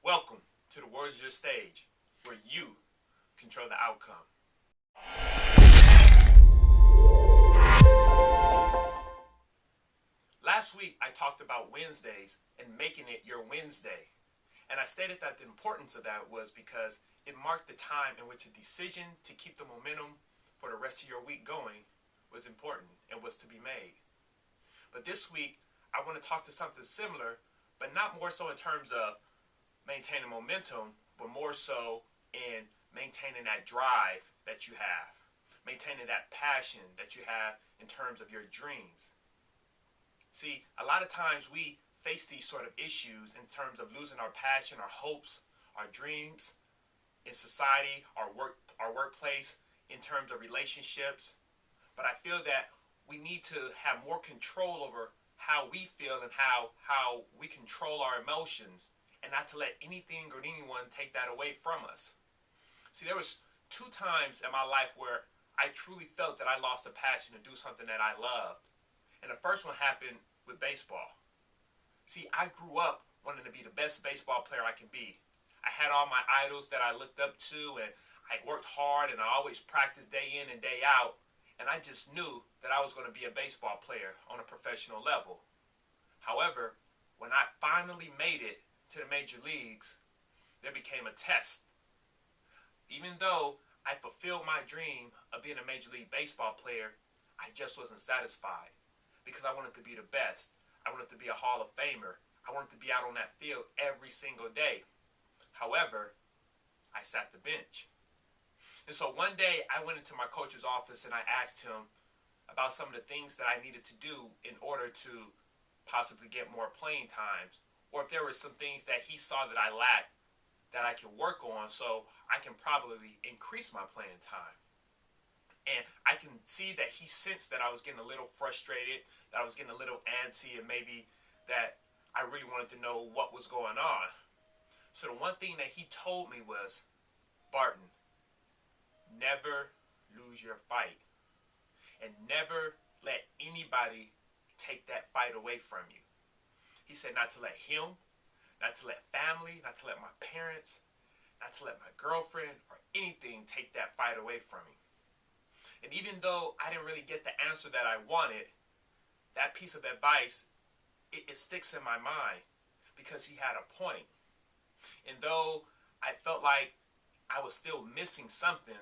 Welcome to the World's Your Stage, where you control the outcome. Last week, I talked about Wednesdays and making it your Wednesday. And I stated that the importance of that was because it marked the time in which a decision to keep the momentum for the rest of your week going was important and was to be made. But this week, I want to talk to something similar, but not more so in terms of maintaining momentum, but more so in maintaining that drive that you have, maintaining that passion that you have in terms of your dreams. See, a lot of times we face these sort of issues in terms of losing our passion, our hopes, our dreams in society, our workplace, in terms of relationships. But I feel that we need to have more control over how we feel and how we control our emotions, and not to let anything or anyone take that away from us. See, there was 2 times in my life where I truly felt that I lost the passion to do something that I loved. And the first one happened with baseball. See, I grew up wanting to be the best baseball player I can be. I had all my idols that I looked up to, and I worked hard, and I always practiced day in and day out. And I just knew that I was going to be a baseball player on a professional level. However, when I finally made it to the major leagues, there became a test. Even though I fulfilled my dream of being a Major League Baseball player, I just wasn't satisfied because I wanted to be the best. I wanted to be a Hall of Famer. I wanted to be out on that field every single day. However, I sat the bench. And so one day I went into my coach's office and I asked him about some of the things that I needed to do in order to possibly get more playing times, or if there were some things that he saw that I lacked that I could work on so I can probably increase my playing time. And I can see that he sensed that I was getting a little frustrated, that I was getting a little antsy, and maybe that I really wanted to know what was going on. So the one thing that he told me was, Barton, never lose your fight, and never let anybody take that fight away from you. He said not to let him, not to let family, not to let my parents, not to let my girlfriend or anything take that fight away from me. And even though I didn't really get the answer that I wanted, that piece of advice, it sticks in my mind because he had a point. And though I felt like I was still missing something,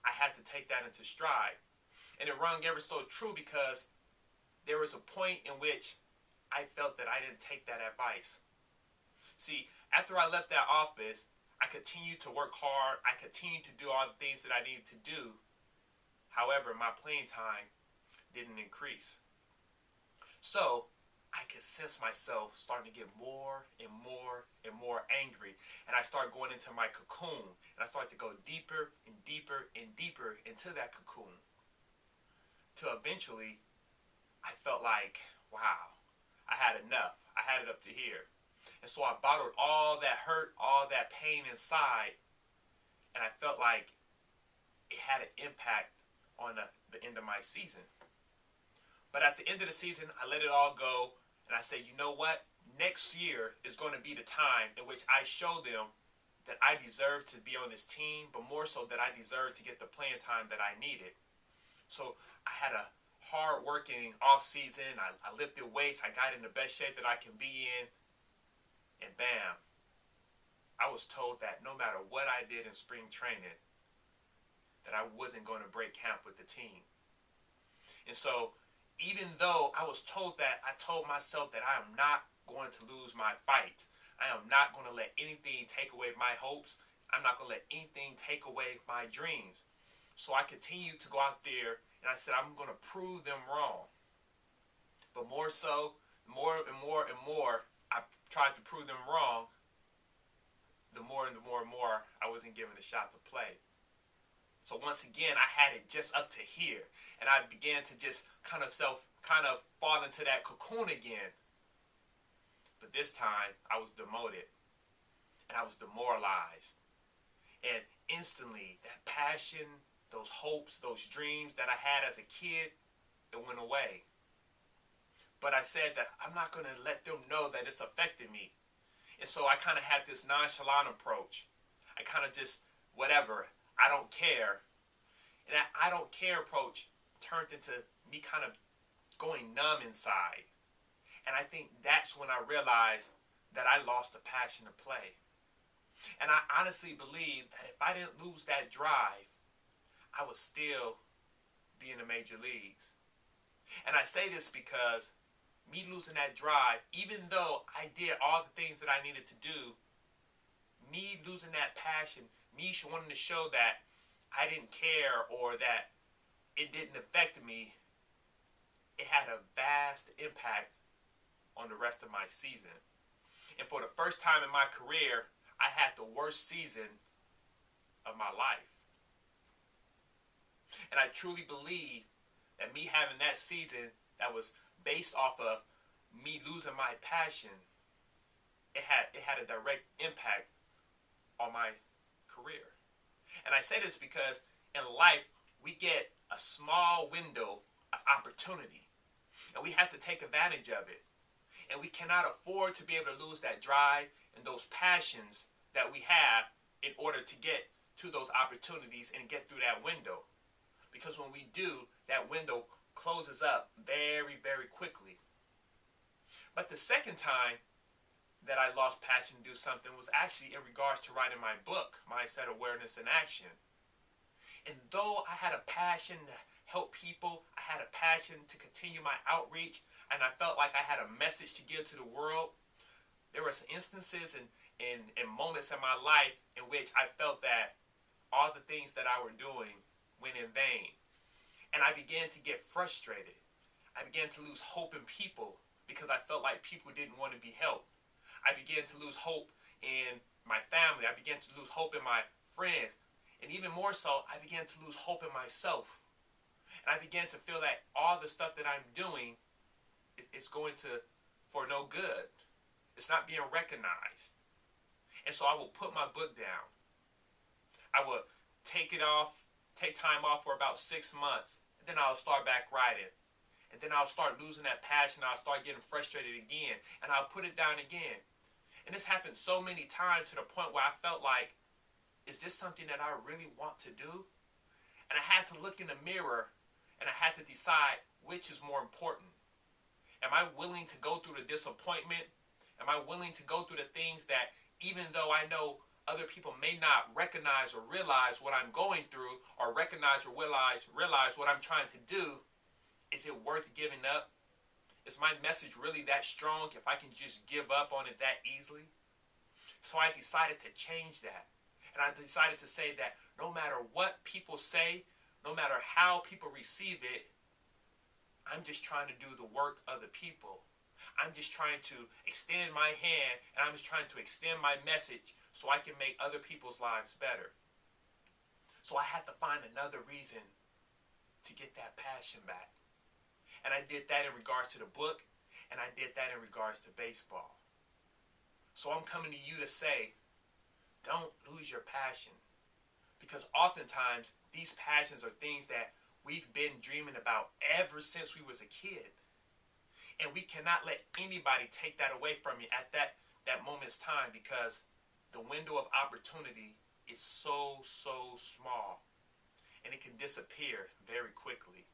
I had to take that into stride. And it rung ever so true because there was a point in which I felt that I didn't take that advice. See, after I left that office, I continued to work hard. I continued to do all the things that I needed to do. However, my playing time didn't increase. So I could sense myself starting to get more and more and more angry. And I started going into my cocoon. And I started to go deeper and deeper and deeper into that cocoon. Till eventually, I felt like, wow, I had enough. I had it up to here. And so I bottled all that hurt, all that pain inside. And I felt like it had an impact on the end of my season. But at the end of the season, I let it all go. And I said, you know what? Next year is going to be the time in which I show them that I deserve to be on this team, but more so that I deserve to get the playing time that I needed. So I had a hard-working off-season. I lifted weights. I got in the best shape that I can be in. And bam, I was told that no matter what I did in spring training, that I wasn't going to break camp with the team. And so even though I was told that, I told myself that I am not going to lose my fight. I am not going to let anything take away my hopes. I'm not going to let anything take away my dreams. So I continued to go out there, and I said, I'm going to prove them wrong. But more so, more and more and more, I tried to prove them wrong. The more and more I wasn't given a shot to play. So once again, I had it just up to here. And I began to just kind of fall into that cocoon again. But this time, I was demoted. And I was demoralized. And instantly, that passion, those hopes, those dreams that I had as a kid, it went away. But I said that I'm not going to let them know that it's affected me. And so I kind of had this nonchalant approach. I kind of just, whatever, I don't care. And that I don't care approach turned into me kind of going numb inside. And I think that's when I realized that I lost the passion to play. And I honestly believe that if I didn't lose that drive, I would still be in the major leagues. And I say this because me losing that drive, even though I did all the things that I needed to do, me losing that passion, me wanting to show that I didn't care or that it didn't affect me, it had a vast impact on the rest of my season. And for the first time in my career, I had the worst season of my life. And I truly believe that me having that season that was based off of me losing my passion, it had a direct impact on my career. And I say this because in life, we get a small window of opportunity, and we have to take advantage of it. And we cannot afford to be able to lose that drive and those passions that we have in order to get to those opportunities and get through that window. Because when we do, that window closes up very, very quickly. But the second time that I lost passion to do something was actually in regards to writing my book, Mindset, Awareness, and Action. And though I had a passion to help people, I had a passion to continue my outreach, and I felt like I had a message to give to the world, there were some instances and moments in my life in which I felt that all the things that I were doing went in vain. And I began to get frustrated. I began to lose hope in people because I felt like people didn't want to be helped. I began to lose hope in my family. I began to lose hope in my friends. And even more so, I began to lose hope in myself. And I began to feel that all the stuff that I'm doing is going to for no good. It's not being recognized. And so I will put my book down. I will take time off for about 6 months. And then I'll start back writing. And then I'll start losing that passion. I'll start getting frustrated again. And I'll put it down again. And this happened so many times to the point where I felt like, is this something that I really want to do? And I had to look in the mirror and I had to decide which is more important. Am I willing to go through the disappointment? Am I willing to go through the things that even though I know other people may not recognize or realize what I'm going through or recognize or realize what I'm trying to do, is it worth giving up? Is my message really that strong if I can just give up on it that easily? So I decided to change that. And I decided to say that no matter what people say, no matter how people receive it, I'm just trying to do the work of the people. I'm just trying to extend my hand, and I'm just trying to extend my message so I can make other people's lives better. So I had to find another reason to get that passion back. And I did that in regards to the book, and I did that in regards to baseball. So I'm coming to you to say, don't lose your passion. Because oftentimes, these passions are things that we've been dreaming about ever since we was a kid. And we cannot let anybody take that away from you at that moment's time, because the window of opportunity is so small. And it can disappear very quickly.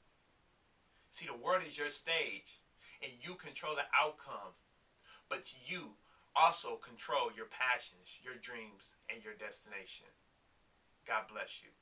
See, the world is your stage, and you control the outcome. But you also control your passions, your dreams, and your destination. God bless you.